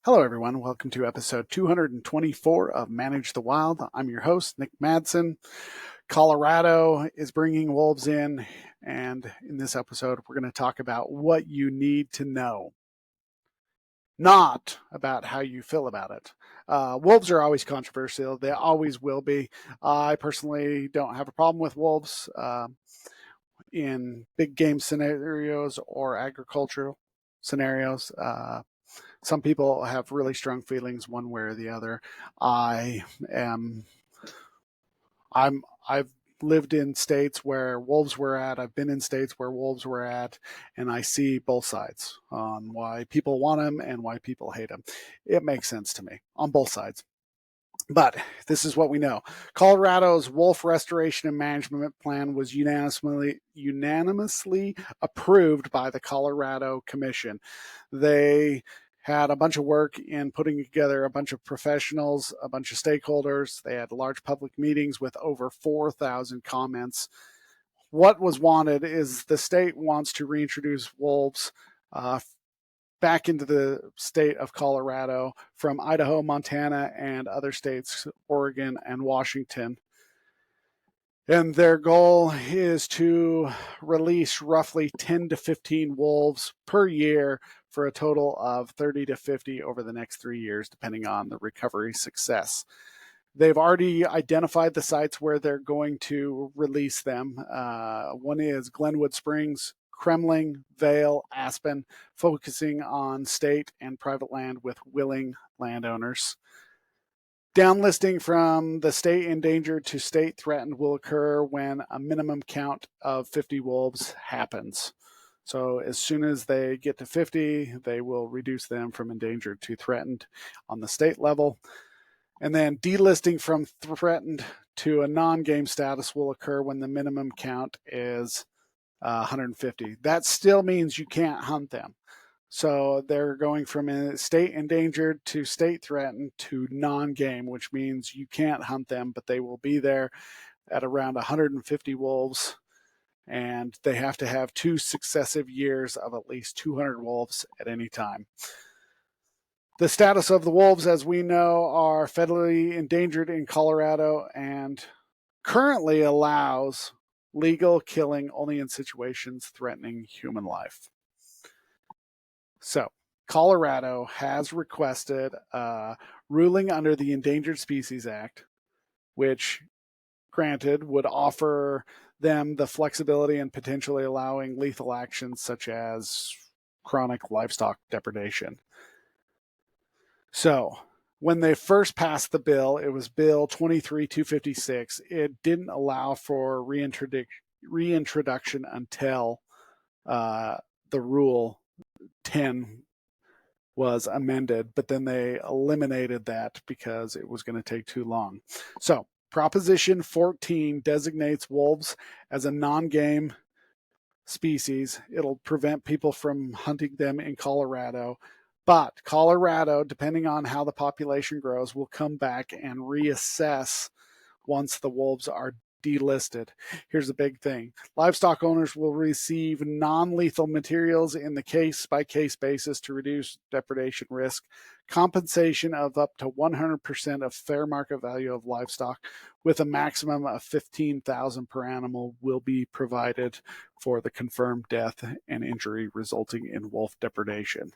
Hello, everyone. Welcome to episode 224 of Manage the Wild. I'm your host, Nick Madsen. Colorado is bringing wolves in, and in this episode, we're going to talk about what you need to know, not about how you feel about it. Wolves are always controversial. They always will be. I personally don't have a problem with wolves in big game scenarios or agricultural scenarios. Some people have really strong feelings one way or the other. I've lived in states where wolves were at. I've been in states where wolves were at, and I see both sides on why people want them and why people hate them. It makes sense to me on both sides. But this is what we know. Colorado's wolf restoration and management plan was unanimously approved by the Colorado Commission. They had a bunch of work in putting together a bunch of professionals, a bunch of stakeholders. They had large public meetings with over 4,000 comments. What was wanted is the state wants to reintroduce wolves back into the state of Colorado from Idaho, Montana, and other states, Oregon and Washington. And their goal is to release roughly 10 to 15 wolves per year for a total of 30 to 50 over the next 3 years, depending on the recovery success. They've already identified the sites where they're going to release them. One is Glenwood Springs, Kremling, Vale, Aspen, focusing on state and private land with willing landowners. Downlisting from the state endangered to state threatened will occur when a minimum count of 50 wolves happens. So as soon as they get to 50, they will reduce them from endangered to threatened on the state level. And then delisting from threatened to a non-game status will occur when the minimum count is 150. That still means you can't hunt them. So they're going from a state endangered to state threatened to non-game, which means you can't hunt them, but they will be there at around 150 wolves, and they have to have 2 successive years of at least 200 wolves at any time. The status of the wolves, as we know, are federally endangered in Colorado and currently allows legal killing only in situations threatening human life. So, Colorado has requested a ruling under the Endangered Species Act, which, granted, would offer them the flexibility and potentially allowing lethal actions such as chronic livestock depredation. So, when they first passed the bill, it was Bill 23-256. It didn't allow for reintroduction until the Rule 10 was amended, but then they eliminated that because it was going to take too long. So, Proposition 14 designates wolves as a non-game species. It'll prevent people from hunting them in Colorado. But Colorado, depending on how the population grows, will come back and reassess once the wolves are delisted. Here's the big thing. Livestock owners will receive non-lethal materials in the case-by-case basis to reduce depredation risk. Compensation of up to 100% of fair market value of livestock with a maximum of $15,000 per animal will be provided for the confirmed death and injury resulting in wolf depredation.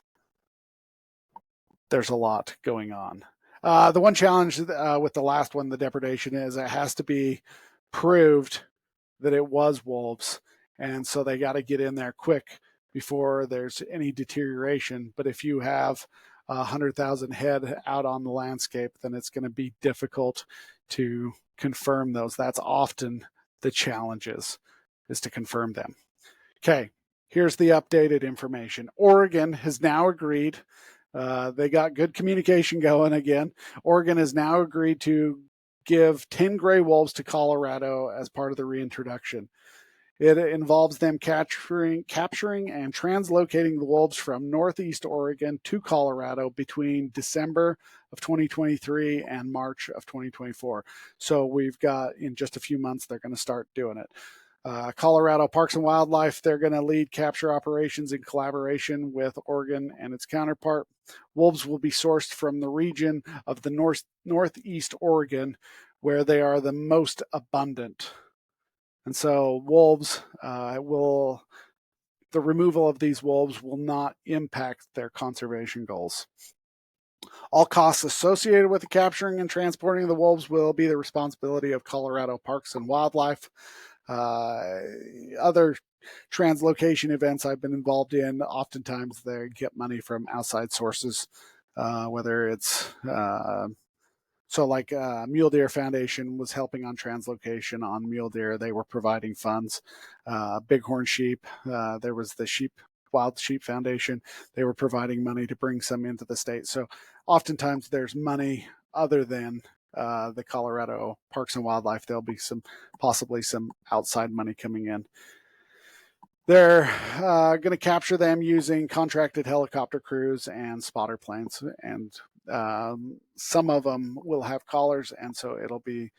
There's a lot going on. The one challenge with the last one, the depredation, is it has to be proved that it was wolves. And so they got to get in there quick before there's any deterioration. But if you have 100,000 head out on the landscape, then it's going to be difficult to confirm those. That's often the challenges, is to confirm them. Okay, here's the updated information. Oregon has now agreed. They got good communication going again. Oregon has now agreed to give 10 gray wolves to Colorado as part of the reintroduction. It involves them capturing and translocating the wolves from Northeast Oregon to Colorado between December of 2023 and March of 2024. So we've got, in just a few months, they're going to start doing it. Colorado Parks and Wildlife, they're going to lead capture operations in collaboration with Oregon and its counterpart. Wolves will be sourced from the region of the northeast Oregon, where they are the most abundant. And so wolves the removal of these wolves will not impact their conservation goals. All costs associated with the capturing and transporting of the wolves will be the responsibility of Colorado Parks and Wildlife. Other translocation events I've been involved in, oftentimes they get money from outside sources, whether it's Mule Deer Foundation was helping on translocation on mule deer. They were providing funds. Bighorn sheep, there was the Wild Sheep Foundation. They were providing money to bring some into the state. So oftentimes there's money other than the Colorado Parks and Wildlife. There'll be possibly some outside money coming in. They're going to capture them using contracted helicopter crews and spotter planes, and some of them will have collars, and so it'll be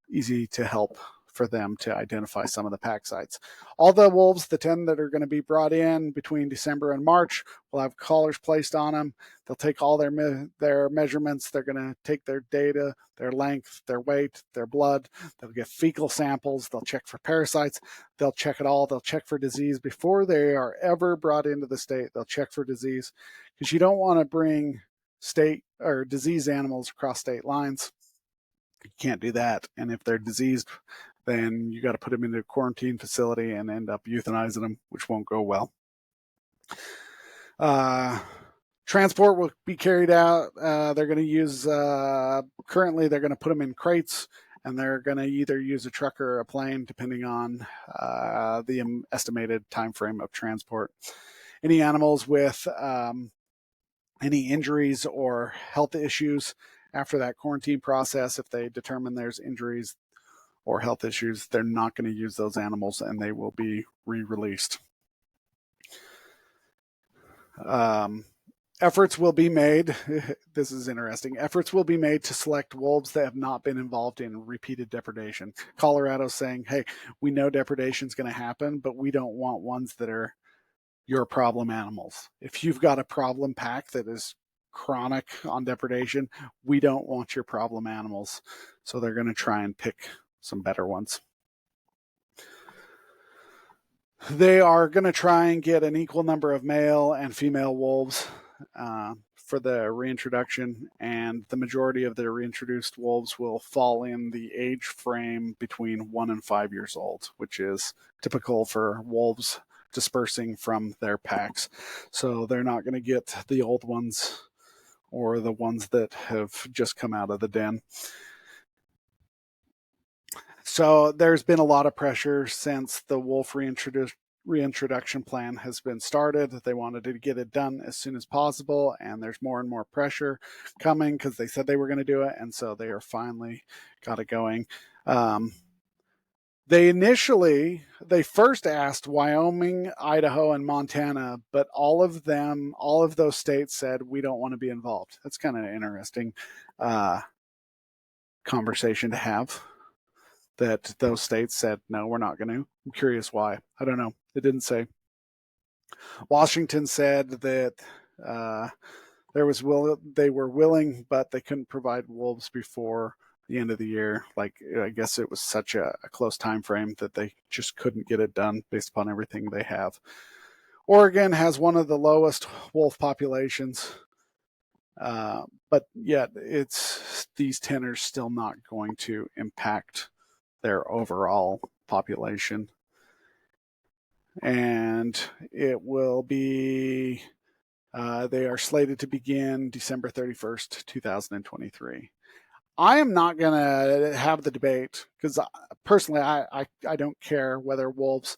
easy to help for them to identify some of the pack sites. All the wolves, the 10 that are going to be brought in between December and March, will have collars placed on them. They'll take all their measurements. They're going to take their data, their length, their weight, their blood. They'll get fecal samples. They'll check for parasites. They'll check it all. They'll check for disease. Before they are ever brought into the state, they'll check for disease, because you don't want to bring state or disease animals across state lines. You can't do that. And if they're diseased, then you got to put them into a quarantine facility and end up euthanizing them, which won't go well. Transport will be carried out. They're going to use, currently they're going to put them in crates, and they're going to either use a truck or a plane, depending on the estimated time frame of transport. Any animals with any injuries or health issues after that quarantine process, if they determine there's injuries or health issues, they're not going to use those animals, and they will be re-released. Efforts will be made. This is interesting. Efforts will be made to select wolves that have not been involved in repeated depredation. Colorado's saying, hey, we know depredation is going to happen, but we don't want ones that are your problem animals. If you've got a problem pack that is chronic on depredation, we don't want your problem animals. So they're going to try and pick some better ones. They are going to try and get an equal number of male and female wolves for the reintroduction, and the majority of the reintroduced wolves will fall in the age frame between 1 and 5 years old, which is typical for wolves dispersing from their packs. So they're not going to get the old ones or the ones that have just come out of the den. So there's been a lot of pressure since the wolf reintroduction plan has been started. They wanted to get it done as soon as possible, and there's more and more pressure coming because they said they were going to do it, and so they are finally got it going. They first asked Wyoming, Idaho, and Montana, but all of those states said, we don't want to be involved. That's kind of an interesting conversation to have, that those states said, no, we're not going to. I'm curious why. I don't know. It didn't say. Washington said that they were willing, but they couldn't provide wolves before the end of the year. Like, I guess it was such a close time frame that they just couldn't get it done based upon everything they have. Oregon has one of the lowest wolf populations, but yet these 10 are still not going to impact their overall population. And it will be, they are slated to begin December 31st, 2023. I am not going to have the debate, because personally, I don't care whether wolves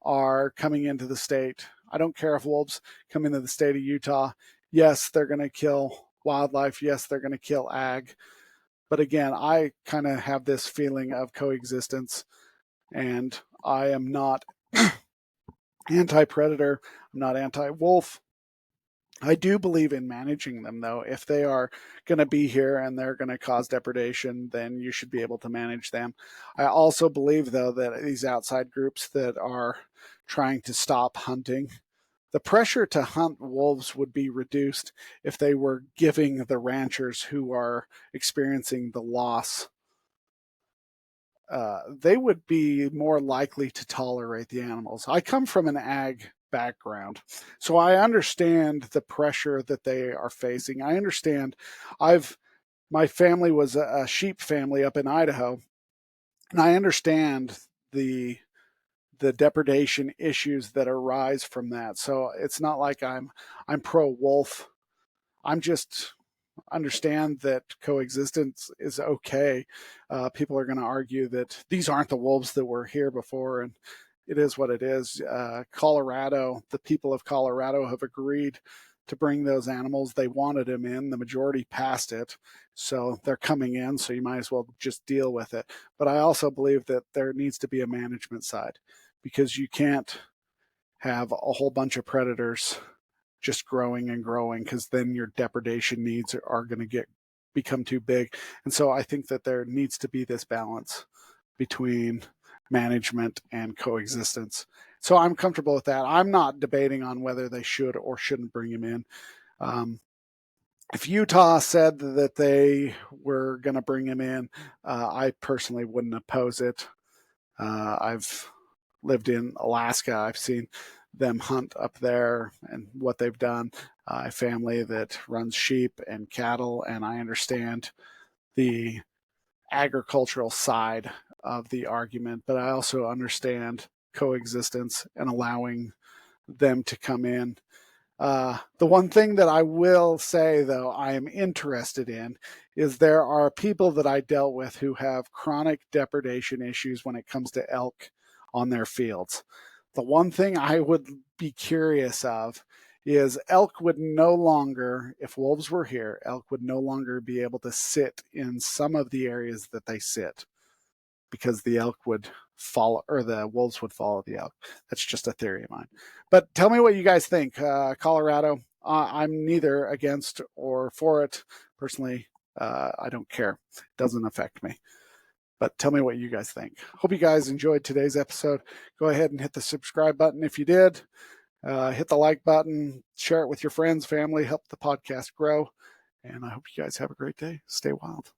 are coming into the state. I don't care if wolves come into the state of Utah. Yes, they're going to kill wildlife. Yes, they're going to kill ag. But again, I kind of have this feeling of coexistence, and I am not anti-predator. I'm not anti-wolf. I do believe in managing them, though. If they are going to be here and they're going to cause depredation, then you should be able to manage them. I also believe, though, that these outside groups that are trying to stop hunting, the pressure to hunt wolves would be reduced if they were giving the ranchers who are experiencing the loss, they would be more likely to tolerate the animals. I come from an ag background, so I understand the pressure that they are facing. I understand. I've My family was a sheep family up in Idaho, and I understand the depredation issues that arise from that. So it's not like I'm pro wolf. I'm just understand that coexistence is okay. People are going to argue that these aren't the wolves that were here before, and it is what it is. Colorado, the people of Colorado have agreed to bring those animals. They wanted them in. The majority passed it. So they're coming in. So you might as well just deal with it. But I also believe that there needs to be a management side, because you can't have a whole bunch of predators just growing and growing, because then your depredation needs are going to become too big. And so I think that there needs to be this balance between management and coexistence. So I'm comfortable with that. I'm not debating on whether they should or shouldn't bring him in. Um, if Utah said that they were going to bring him in, I personally wouldn't oppose it. I've lived in Alaska. I've seen them hunt up there and what they've done. A family that runs sheep and cattle, and I understand the agricultural side of the argument, but I also understand coexistence and allowing them to come in. The one thing that I will say, though, I am interested in is there are people that I dealt with who have chronic depredation issues when it comes to elk on their fields. The one thing I would be curious of is elk would no longer, if wolves were here, elk would no longer be able to sit in some of the areas that they sit, because the elk would follow, or the wolves would follow the elk. That's just a theory of mine. But tell me what you guys think. Colorado, I'm neither against or for it. Personally, I don't care. It doesn't affect me. But tell me what you guys think. Hope you guys enjoyed today's episode. Go ahead and hit the subscribe button if you did. Hit the like button, share it with your friends, family, help the podcast grow. And I hope you guys have a great day. Stay wild.